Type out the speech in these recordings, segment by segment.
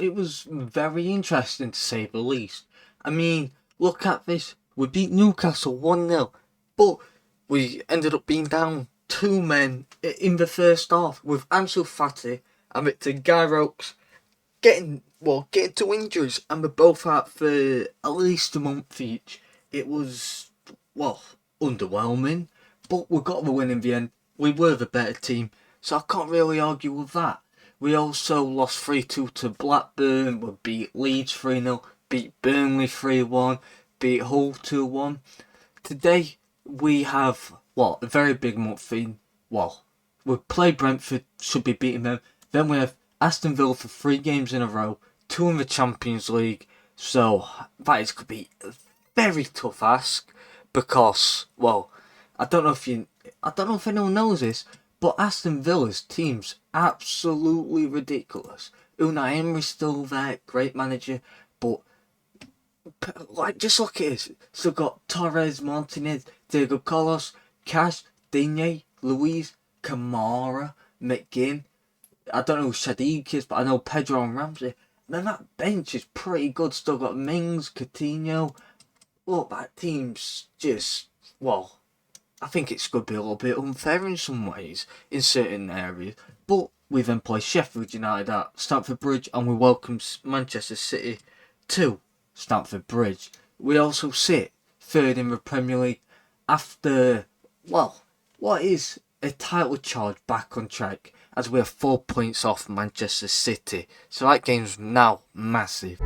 it was very interesting to say the least. I mean, look at this. We beat Newcastle 1-0, but we ended up being down two men in the first half with Ansu Fati and Victor Gyrox getting to injuries, and we're both out for at least a month each. It was, well, underwhelming, but we got the win in the end. We were the better team, so I can't really argue with that. We also lost 3-2 to Blackburn, we beat Leeds 3-0, beat Burnley 3-1, beat Hull 2-1. Today, we have, a very big month in, we play Brentford, should be beating them. Then we have Aston Villa for 3 games in a row, 2 in the Champions League. So that is could be a very tough ask because, I don't know if anyone knows this, but Aston Villa's team's absolutely ridiculous. Unai Emery's still there, great manager, but just look at this. Still got Torres, Martinez, Diego Carlos, Cash, Digne, Luis, Kamara, McGinn. I don't know who Sadiq is, but I know Pedro and Ramsey. Man, that bench is pretty good. Still got Mings, Coutinho. Look, that team's just, I think it's going to be a little bit unfair in some ways, in certain areas. But we then play Sheffield United at Stamford Bridge, and we welcome Manchester City to Stamford Bridge. We also sit third in the Premier League after, what is a title charge back on track, as we are 4 points off Manchester City. So that game's now massive.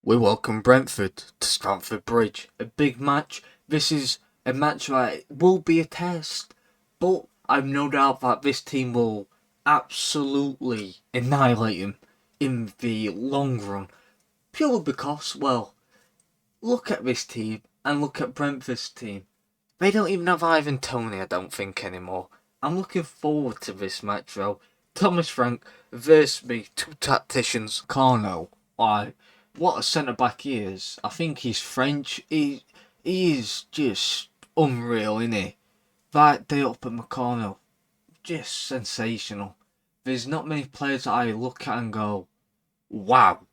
We welcome Brentford to Stamford Bridge. A big match. This is a match that will be a test, but I've no doubt that this team will absolutely annihilate him in the long run. Purely because, look at this team and look at Brentford's team. They don't even have Ivan Toney, I don't think, anymore. I'm looking forward to this match, though. Thomas Frank versus me, 2 tacticians. Carno, what a centre-back he is. I think he's French. He is just unreal, isn't he? That day up at McConnell, just sensational. There's not many players that I look at and go, wow,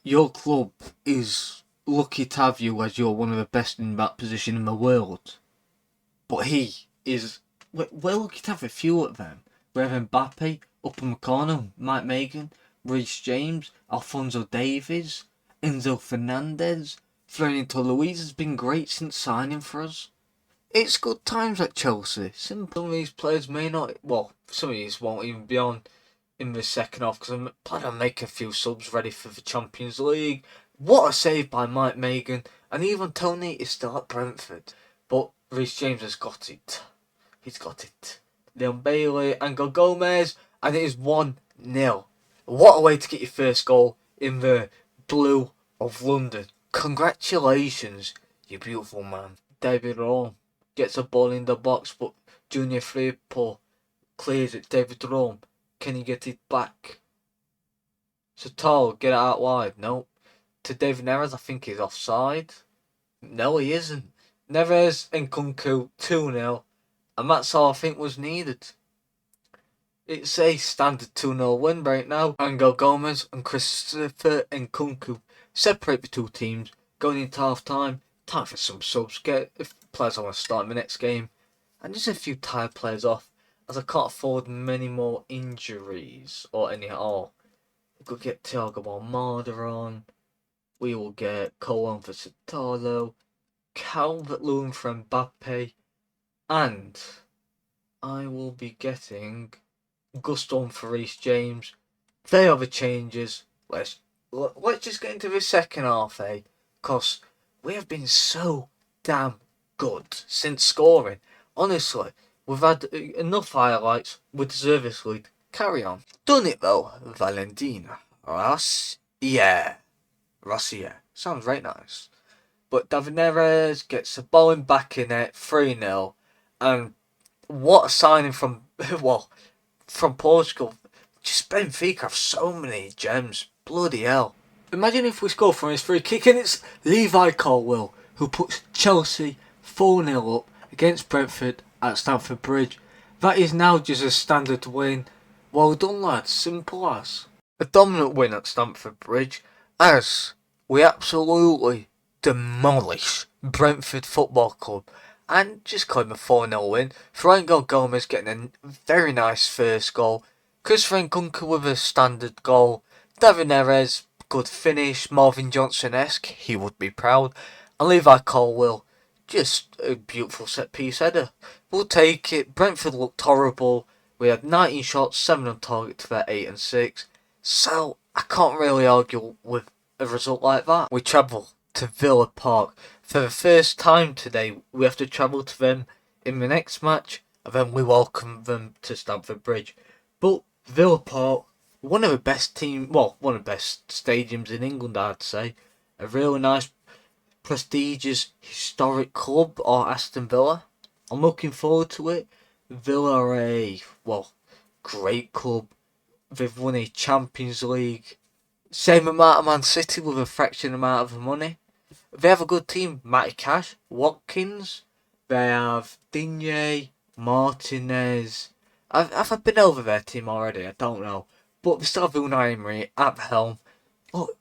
your club is lucky to have you as you're one of the best in that position in the world. But we're lucky to have a few of them. We have Mbappe, up at McConnell, Mike Megan, Reece James, Alphonso Davies, Enzo Fernandez. Florian Luis has been great since signing for us. It's good times at Chelsea. Some of these players may not, some of these won't even be on in the second half because I'm planning on making a few subs ready for the Champions League. What a save by Mike Megan. And even Tony is still at Brentford. But Reece James has got it. He's got it. Leon Bailey, Angel Gomez, and it is 1-0. What a way to get your first goal in the blue of London. Congratulations, you beautiful man. David Rome gets a ball in the box, but Junior Firpo clears it. David Rome, can he get it back? Satal, get it out wide. No. To David Neres, I think he's offside. No, he isn't. Neres and Kunku 2-0, and that's all I think was needed. It's a standard 2-0 win right now. Angel Gomez and Christopher Nkunku separate the two teams going into half time. Time for some subs. Get if players I want to start in the next game. And just a few tired players off, as I can't afford many more injuries or any at all. We could get Thiago Almada on. We will get Cohen for Sotalo, Calvert-Lewin for Mbappe, and I will be getting Gusto for Reece James. They are the changes. Let's just get into the second half, because we have been so damn good since scoring. Honestly, we've had enough highlights. We deserve this lead. Carry on. Done it though, Valentina. Rossier. Sounds very nice. But David Neres gets the ball in back in it, 3-0. And what a signing from, from Portugal. Just Benfica have so many gems. Bloody hell. Imagine if we score from his free kick and it's Levi Colwill who puts Chelsea 4-0 up against Brentford at Stamford Bridge. That is now just a standard win. Well done, lads. Simple as. A dominant win at Stamford Bridge as we absolutely demolish Brentford Football Club and just claim a 4-0 win. Franco Gomez getting a very nice first goal. Christopher Nkunku with a standard goal. David Neres, good finish. Marvin Johnson-esque, he would be proud. And Levi Colwill, just a beautiful set-piece header. We'll take it. Brentford looked horrible. We had 19 shots, 7 on target to their 8 and 6. So, I can't really argue with a result like that. We travel to Villa Park. For the first time today, we have to travel to them in the next match, and then we welcome them to Stamford Bridge. But Villa Park, one of the best one of the best stadiums in England, I'd say. A really nice, prestigious, historic club, or Aston Villa. I'm looking forward to it. Villa are a, great club. They've won a Champions League. Same amount of Man City with a fraction amount of money. They have a good team. Matty Cash, Watkins. They have Digne, Martinez. Have I been over their team already? I don't know. But they still have Unai Emery at the helm. Look,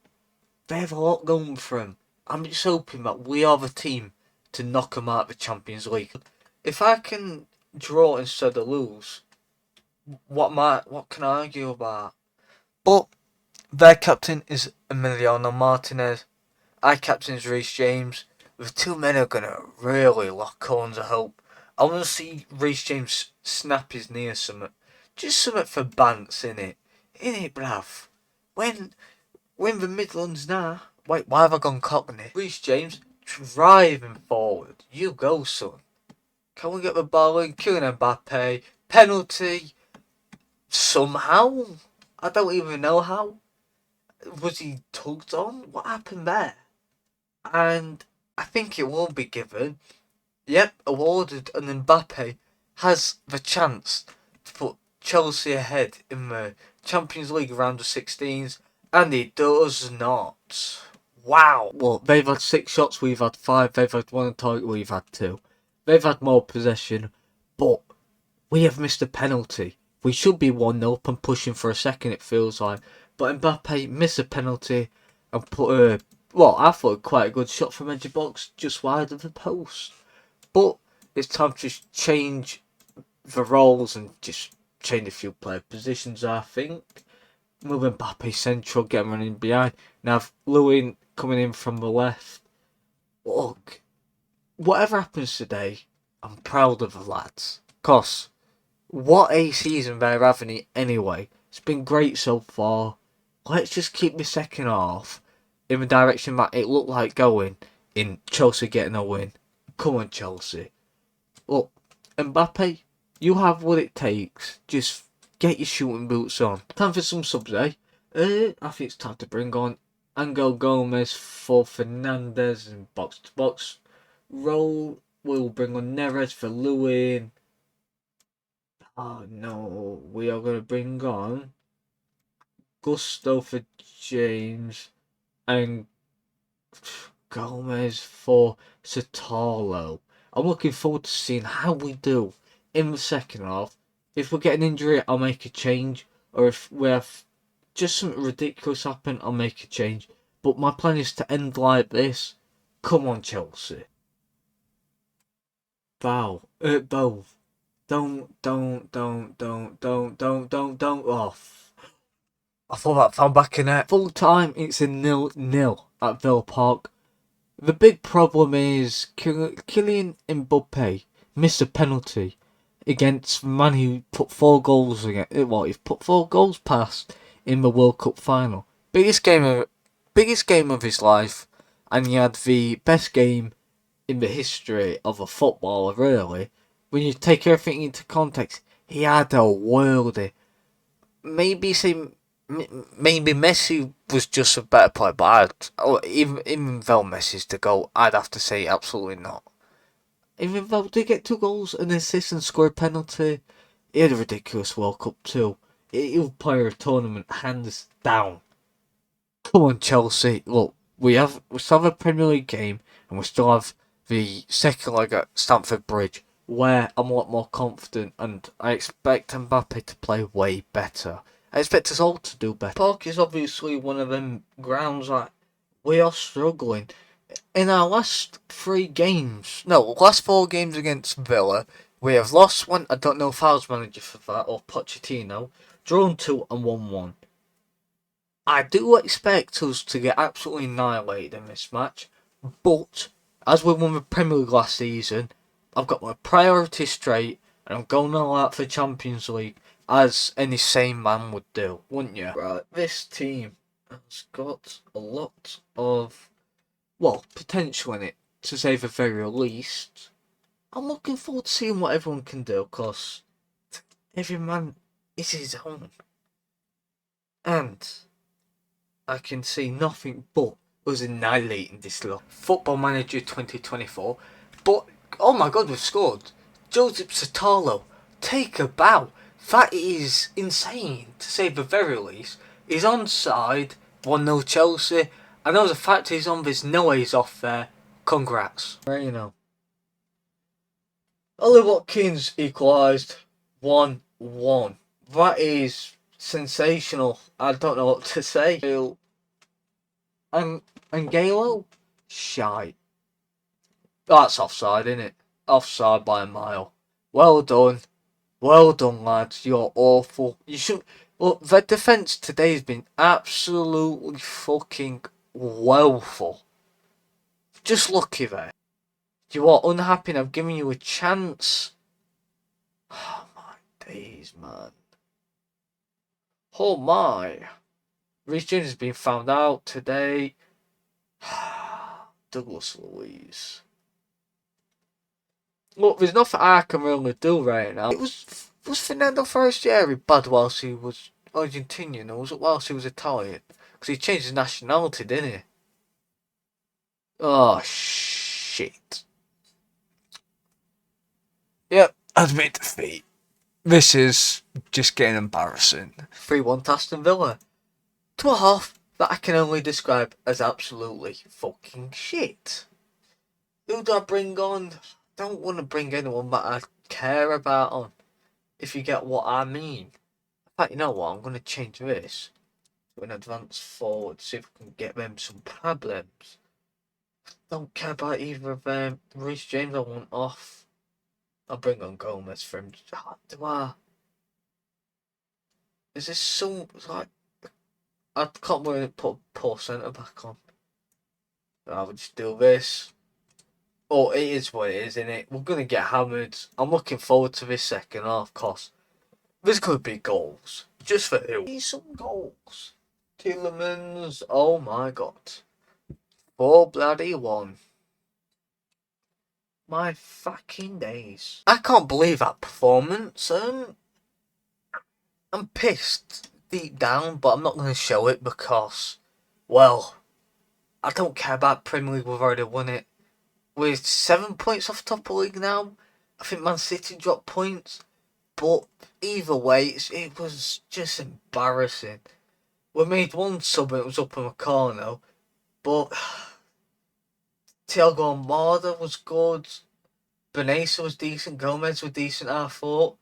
they have a lot going for them. I'm just hoping that we are the team to knock them out of the Champions League. If I can draw instead of lose, what can I argue about? But their captain is Emiliano Martinez. Our captain is Reece James. The two men are going to really lock horns, I hope. I want to see Reece James snap his knee or something. Just something for Bants, innit? Innit, bruv? When the Midlands now. Wait, why have I gone Cockney? Reece James driving forward. You go, son. Can we get the ball in? Kylian Mbappe. Penalty. Somehow. I don't even know how. Was he tugged on? What happened there? And I think it will be given. Yep, awarded, and Mbappe has the chance to put Chelsea ahead in the Champions League round of 16s, and he does not. Wow. Well, they've had 6 shots, we've had 5, they've had 1 on target, we've had 2. They've had more possession, but we have missed a penalty. We should be 1-0 up and pushing for a second, it feels like. But Mbappe missed a penalty and put I thought quite a good shot from edge of box, just wide of the post. But it's time to change the roles and just change a few player positions, I think. Moving Mbappe central, get him running behind. Now, Lewin coming in from the left. Look, whatever happens today, I'm proud of the lads. Cause, what a season they're having anyway. It's been great so far. Let's just keep the second half in the direction that it looked like going, in Chelsea getting a win. Come on, Chelsea. Look, Mbappe, you have what it takes. Just get your shooting boots on. Time for some subs, eh? I think it's time to bring on Angel Gomez for Fernandez and box to box roll. We'll bring on Neres for Lewin. Oh no, we are going to bring on Gusto for James and Gomez for Satalo. I'm looking forward to seeing how we do in the second half. If we get an injury, I'll make a change. Or if we have just something ridiculous happen, I'll make a change. But my plan is to end like this. Come on, Chelsea. Both. Don't. Off. I thought that found back in it. Full time, it's a 0-0 at Villa Park. The big problem is Kylian Mbappe missed a penalty against the man who put 4 goals against. He's put 4 goals past in the World Cup final. Biggest game of his life, and he had the best game in the history of a footballer. Really, when you take everything into context, he had a worldie. Maybe Messi was just a better player, but even though Messi's the goal, I'd have to say absolutely not. Even though they get 2 goals, an assist and score a penalty, he had a ridiculous World Cup too. He'll play a tournament hands down. Come on, Chelsea. Look, we still have a Premier League game, and we still have the second leg at Stamford Bridge, where I'm a lot more confident, and I expect Mbappe to play way better. I expect us all to do better. Park is obviously one of them grounds that we are struggling. In our last last 4 games against Villa, we have lost one. I don't know if I was manager for that or Pochettino. Drawn 2 and won 1. I do expect us to get absolutely annihilated in this match, but as we won the Premier League last season, I've got my priorities straight and I'm going all out for Champions League as any sane man would do, wouldn't you? Right, this team has got a lot of, potential in it, to say the very least. I'm looking forward to seeing what everyone can do, because every man is his own. And I can see nothing but us annihilating this lot. Football Manager 2024. But, oh my god, we've scored. Joseph Satalo, take a bow. That is insane, to say the very least. He's onside, 1-0 Chelsea. I know the fact he's on this no ways off there. Congrats. Right, you know. Ollie Watkins equalised 1-1. That is sensational. I don't know what to say. And Galo? Shite. That's offside, isn't it? Offside by a mile. Well done. Well done, lads. You're awful. You should... Look, the defence today has been absolutely fucking woeful. Just lucky there. You are unhappy and I've given you a chance. Oh my days, man. Oh my. Reece James has been found out today. Douglas Luiz. Look, there's nothing I can really do right now. Was Fernando Forestieri bad whilst he was Argentinian, or was it whilst he was Italian? Because he changed his nationality, didn't he? Oh, shit. Yep, admit defeat. This is just getting embarrassing. 3-1 to Aston Villa. To a half that I can only describe as absolutely fucking shit. Who do I bring on? I don't want to bring anyone that I care about on, if you get what I mean. In fact, you know what? I'm going to change this to an advance forward, see if we can get them some problems. Don't care about either of them. Reece James I want off. I'll bring on Gomez for him. Do I? Is this some, like, I can't really put poor centre back on. I would just do this. Oh, it is what it is, isn't it? We're going to get hammered. I'm looking forward to this second half, because there's going to be goals. Just for who? Need some goals. Tielemans, oh my god. 4-1. My fucking days. I can't believe that performance. I'm pissed deep down, but I'm not going to show it because, well, I don't care about Premier League. We've already won it. We're 7 points off top of the league now. I think Man City dropped points. But either way, it was just embarrassing. We made one sub and it was up in a corner. But Thiago Almada was good. Benessa was decent. Gomez was decent, I thought.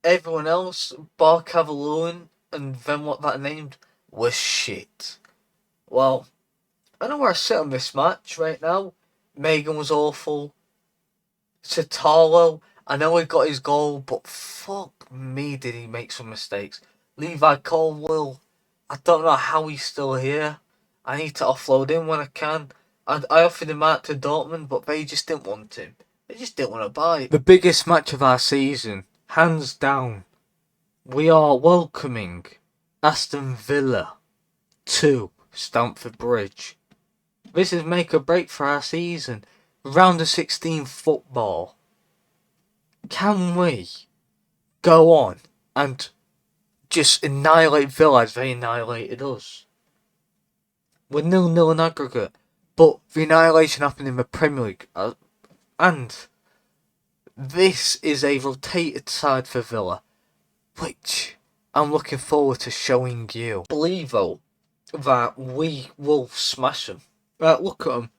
Everyone else, bar Cavaloon and then what that named, was shit. Well, I know where I sit on this match right now. Megan was awful. Satalo, I know he got his goal, but fuck me, did he make some mistakes. Levi Colwill, I don't know how he's still here. I need to offload him when I can. I offered him out to Dortmund, but they just didn't want him. They just didn't want to buy it. The biggest match of our season, hands down. We are welcoming Aston Villa to Stamford Bridge. This is make or break for our season. Round of 16 football. Can we go on and just annihilate Villa as they annihilated us? We're 0-0 in aggregate, but the annihilation happened in the Premier League, and this is a rotated side for Villa, which I'm looking forward to showing you. I believe though, that we will smash them. Right, look at them.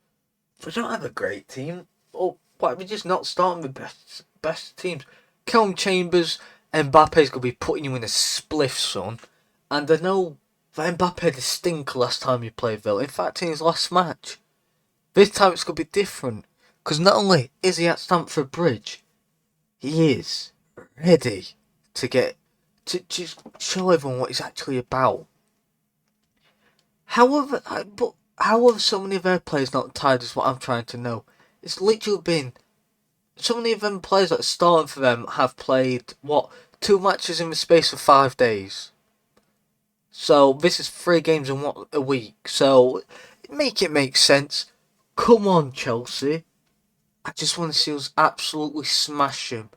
We don't have a great team. Oh, why are we just not starting with best teams? Calum Chambers, Mbappe's gonna be putting you in a spliff, son. And I know that Mbappe had a stinker last time he played Villa. In fact, in his last match. This time it's gonna be different. Because not only is he at Stamford Bridge, he is ready to just show everyone what he's actually about. However, but how have so many of their players not tired is what I'm trying to know. It's literally been so many of them players that starting for them have played what 2 matches in the space of 5 days. So this is 3 games in what a week. So make it make sense. Come on, Chelsea. I just want to see us absolutely smash them.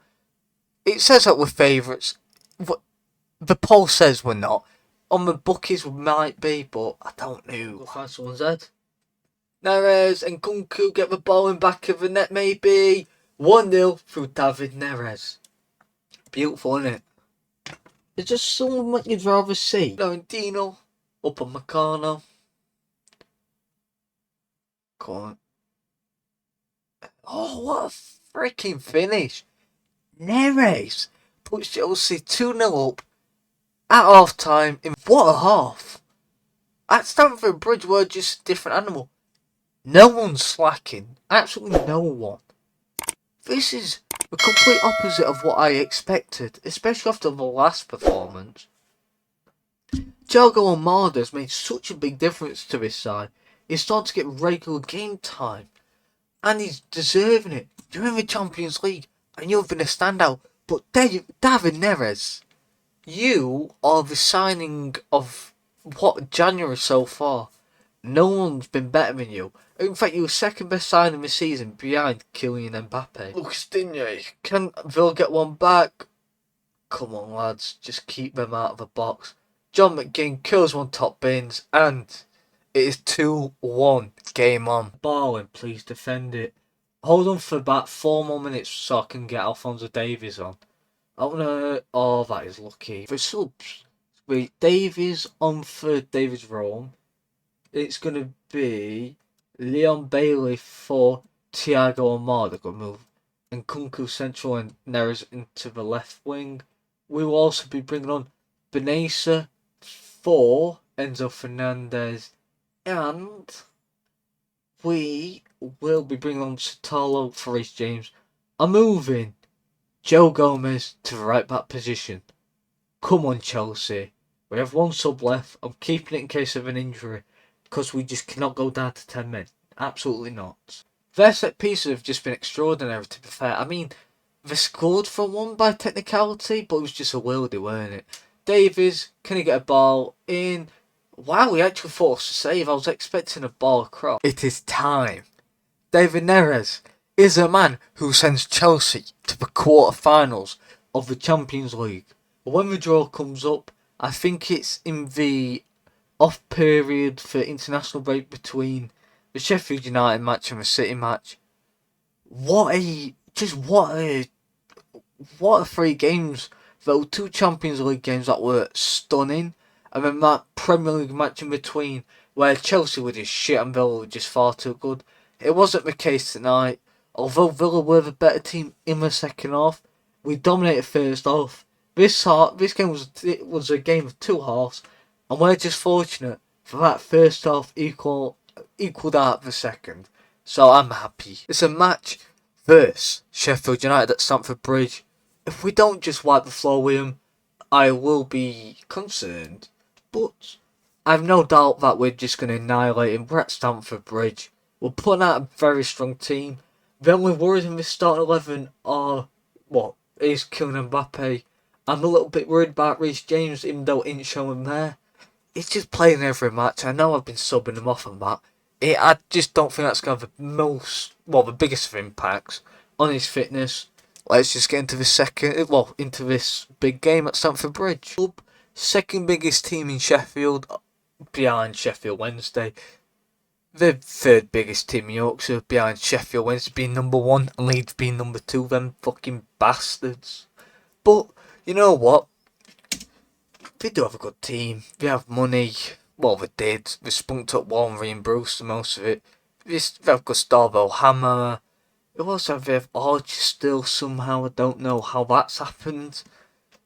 It says that we're favourites. The poll says we're not. On the bookies we might be, but I don't know. We'll find someone's head. Neres and Kunku get the ball in back of the net maybe. 1-0 through David Neres. Beautiful, isn't it? It's just someone that you'd rather see. Dino up on the corner. Come on. Oh, what a freaking finish. Neres puts Chelsea 2-0 up at half time. What a half. At Stamford Bridge, we're just a different animal. No one's slacking. Absolutely no one. This is the complete opposite of what I expected, especially after the last performance. Thiago Almada's made such a big difference to this side. He's starting to get regular game time. And he's deserving it. You're in the Champions League and you've been a standout. But David Neres, you are the signing of January so far. No one's been better than you. In fact, you were second best signing this season behind Kylian Mbappe. Lucas Digne, can Villa get one back? Come on, lads, just keep them out of the box. John McGinn kills one top bins, and it is 2-1. Game on. Ball, please defend it. Hold on for about 4 more minutes so I can get Alphonso Davies on. Oh, that is lucky. For subs, with Davies on for Davies Rome, it's going to be Leon Bailey for Thiago Almada. Good move. And Kunku central and Neres into the left wing. We will also be bringing on Benesa for Enzo Fernandez. And we will be bringing on Sotalo for Reece James. I'm moving Joe Gomez to the right back position. Come on, Chelsea. We have 1 sub left. I'm keeping it in case of an injury because we just cannot go down to 10 men. Absolutely not. Their set pieces have just been extraordinary, to be fair. I mean, they scored for one by technicality, but it was just a worldie, weren't it? Davies, can he get a ball in? Wow, he actually forced a save. I was expecting a ball across. It is time. David Neres is a man who sends Chelsea to the quarter-finals of the Champions League. But when the draw comes up, I think it's in the off period for international break between the Sheffield United match and the City match. What a 3 games though. 2 Champions League games that were stunning, and then that Premier League match in between where Chelsea were just shit and Villa were just far too good. It wasn't the case tonight. Although Villa were the better team in the second half, we dominated first half. This game was a game of 2 halves, and we're just fortunate for that first half equaled out the second. So I'm happy. It's a match versus Sheffield United at Stamford Bridge. If we don't just wipe the floor with them, I will be concerned. But I've no doubt that we're just going to annihilate him. We're at Stamford Bridge. We're putting out a very strong team. The only worries in this starting 11 are, is Kylian Mbappe. I'm a little bit worried about Reece James, even though it ain't showing there. He's just playing every match. I know I've been subbing him off on that. I just don't think that's going to have the biggest of impacts on his fitness. Let's just get into into this big game at Stamford Bridge. Second biggest team in Sheffield, behind Sheffield Wednesday. The third biggest team in Yorkshire, behind Sheffield Wednesday being number 1 and Leeds being number 2. Them fucking bastards. But you know what? They do have a good team. They have money. well, they did. They spunked up Warren and Bruce most of it. They have Gustavo Hammer. It also have Archie still somehow. I don't know how that's happened.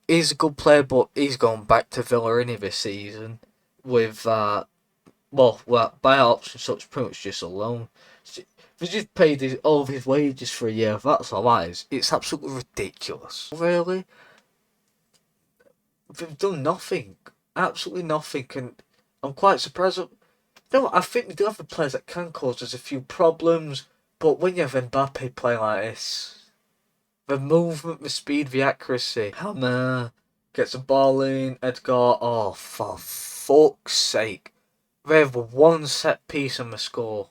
He's a good player, but he's going back to Villa in this season with buyout option, so it's pretty much just a loan. They just paid all of his wages for a year. That's all that is. It's absolutely ridiculous. Really, they've done nothing, absolutely nothing, and I'm quite surprised. No, I think we do have the players that can cause us a few problems, but when you have Mbappe playing like this, the movement, the speed, the accuracy, Hammer gets a ball in, Edgar, oh, for fuck's sake. They have one set piece on the score.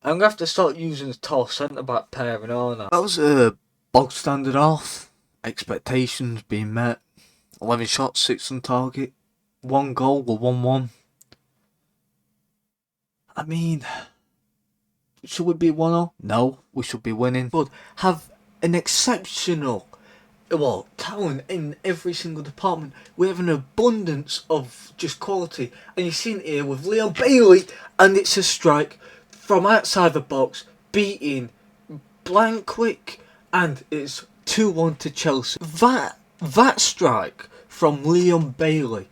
I'm going to have to start using the tall centre-back pairing, aren't I? That was a bog standard off. Expectations being met. 11 shots, 6 on target. 1 goal, we're 1-1. I mean, should we be 1-0? No, we should be winning. But have an exceptional talent in every single department. We have an abundance of just quality. And you've seen it here with Leon Bailey, and it's a strike from outside the box, beating blank quick, and it's 2-1 to Chelsea. That strike from Leon Bailey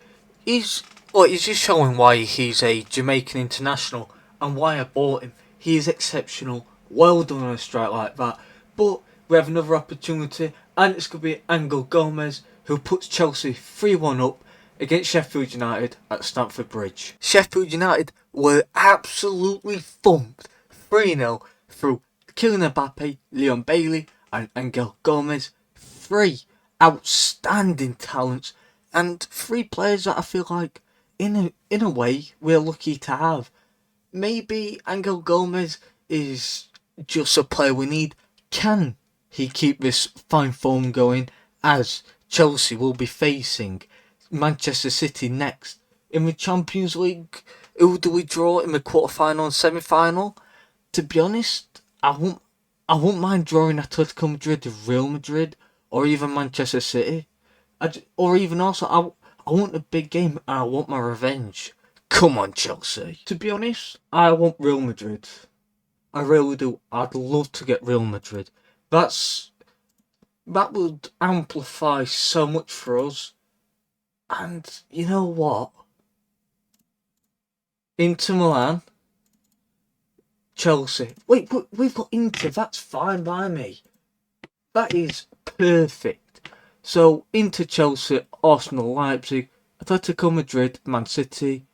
is he's just showing why he's a Jamaican international and why I bought him. He is exceptional. Well done on a strike like that. But we have another opportunity, and it's going to be Angel Gomez who puts Chelsea 3-1 up against Sheffield United at Stamford Bridge. Sheffield United were absolutely thumped 3-0 through Kylian Mbappe, Leon Bailey and Angel Gomez. 3 outstanding talents and 3 players that I feel like in a way we're lucky to have. Maybe Angel Gomez is just a player we need. Can he keep this fine form going as Chelsea will be facing Manchester City next in the Champions League? Who do we draw in the quarter-final and semi-final? To be honest, I won't mind drawing Atletico Madrid, Real Madrid, or even Manchester City. Or even also, I want a big game and I want my revenge. Come on, Chelsea. To be honest, I want Real Madrid. I really do. I'd love to get Real Madrid. That would amplify so much for us. And you know what? Inter Milan, Chelsea. Wait, but we've got Inter. That's fine by me. That is perfect. So Inter, Chelsea, Arsenal, Leipzig, Atletico Madrid, Man City,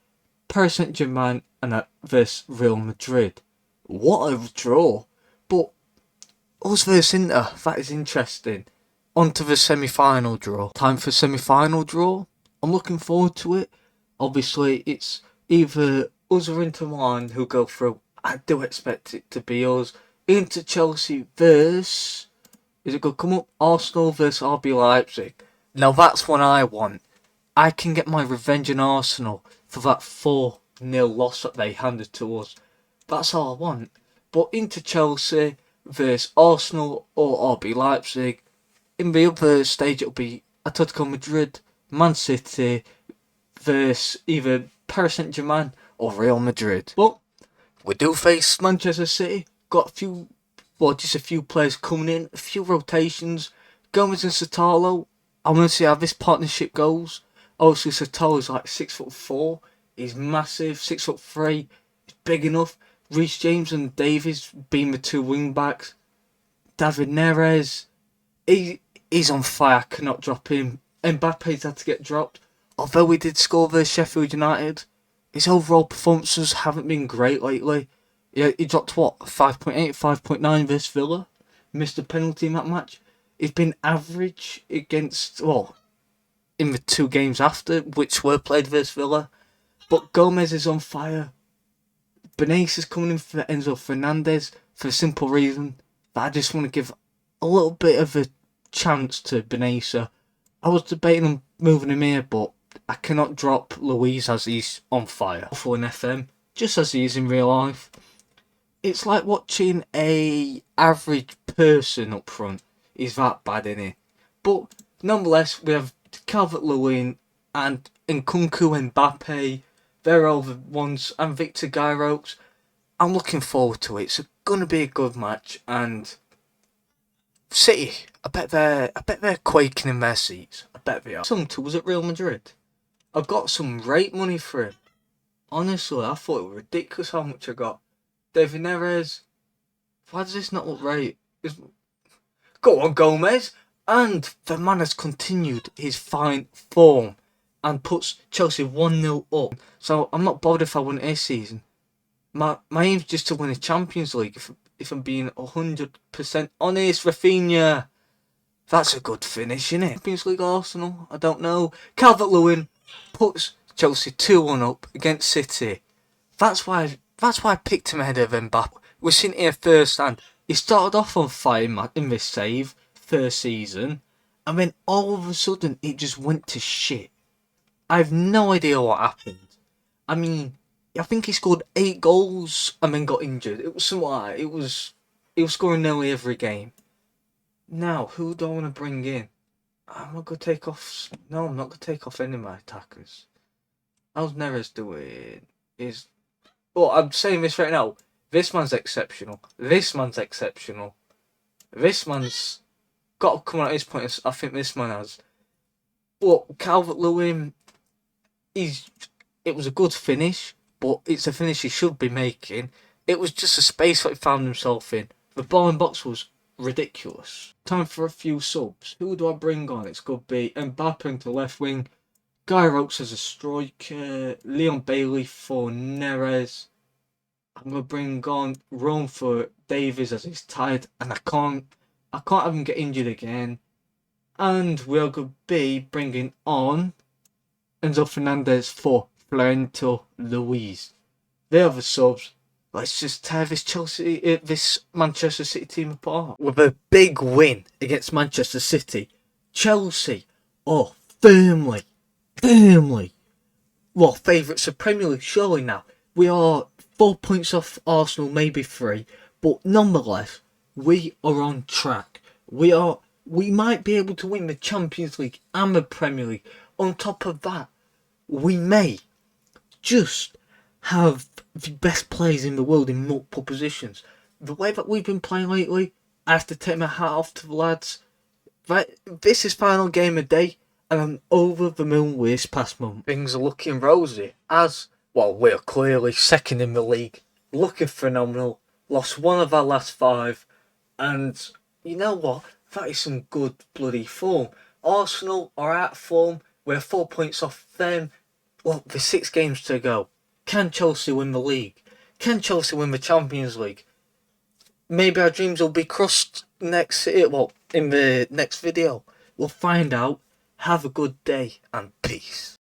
Paris Saint-Germain, and versus Real Madrid. What a draw! But us versus Inter, that is interesting. On to the semi-final draw. Time for semi-final draw. I'm looking forward to it. Obviously, it's either us or Inter Milan who go through. I do expect it to be us. Inter Chelsea versus... Is it going to come up? Arsenal versus RB Leipzig. Now that's what I want. I can get my revenge on Arsenal for that 4-0 loss that they handed to us. That's all I want. But Inter Chelsea versus Arsenal or RB Leipzig. In the other stage it'll be Atletico Madrid, Man City versus either Paris Saint-Germain or Real Madrid. But we do face Manchester City. Got just a few players coming in, a few rotations. Gomez and Satalo. I want to see how this partnership goes. Obviously Satalo's like 6'4". He's massive, 6'3". He's big enough. Reece James and Davies being the 2 wing backs. David Neres. He's on fire. I cannot drop him. Mbappe's had to get dropped. Although we did score versus Sheffield United, his overall performances haven't been great lately. Yeah, he dropped 5.8, 5.9 versus Villa. Missed a penalty in that match. He's been average against, in the 2 games after, which were played versus Villa. But Gomez is on fire. Benace is coming in for Enzo Fernandez for a simple reason that I just want to give a little bit of a chance to Benacer. I was debating on moving him here, but I cannot drop Luis as he's on fire. For an FM, just as he is in real life. It's like watching a average person up front. He's that bad, isn't he? But nonetheless, we have Calvert-Lewin and Nkunku Mbappe They're all the ones, and Victor Gyros. I'm looking forward to it. It's going to be a good match, and City, I bet they're quaking in their seats. I bet they are. Some was at Real Madrid. I got some rate money for him. Honestly, I thought it was ridiculous how much I got. David Neres. Why does this not look right? Go on, Gomez. And the man has continued his fine form and puts Chelsea 1-0 up. So I'm not bothered if I win this season. My aim's just to win a Champions League. If I'm being 100% honest, Rafinha. That's a good finish, isn't it? Champions League Arsenal? I don't know. Calvert-Lewin puts Chelsea 2-1 up against City. That's why I picked him ahead of Mbappe. We're sitting here first hand. He started off on fire in this save, first season, and then all of a sudden it just went to shit. I have no idea what happened. I mean, I think he scored 8 goals and then got injured. It was something like that. He was scoring nearly every game. Now, who do I want to bring in? I'm not going to take off... No, I'm not going to take off any of my attackers. How's Neres doing? Well, I'm saying this right now. This man's exceptional. This man's exceptional. This man's got to come out at his point. I think this man has. But Calvert-Lewin, it was a good finish, but it's a finish he should be making. It was just a space that he found himself in. The ball in box was ridiculous. Time for a few subs. Who do I bring on? It's going to be Mbappe into left wing, Guy Rokes as a striker, Leon Bailey for Neres. I'm going to bring on Rome for Davies as he's tired, and I can't have him get injured again. And we're going to be bringing on Enzo Fernandez for Florento Luis. They are the subs. Let's just tear this Manchester City team apart. With a big win against Manchester City, Chelsea are firmly, favourites of Premier League surely now. We are 4 points off Arsenal, maybe 3, but nonetheless, we are on track. We might be able to win the Champions League and the Premier League. On top of that, we may just have the best players in the world in multiple positions. The way that we've been playing lately, I have to take my hat off to the lads. This is final game of the day, and I'm over the moon with this past month. Things are looking rosy, as well, we're clearly second in the league, looking phenomenal, lost 1 of our last 5, and you know what, that is some good bloody form. Arsenal are at form, we're 4 points off them, well, there's 6 games to go. Can Chelsea win the league? Can Chelsea win the Champions League? Maybe our dreams will be crushed in the next video. We'll find out. Have a good day and peace.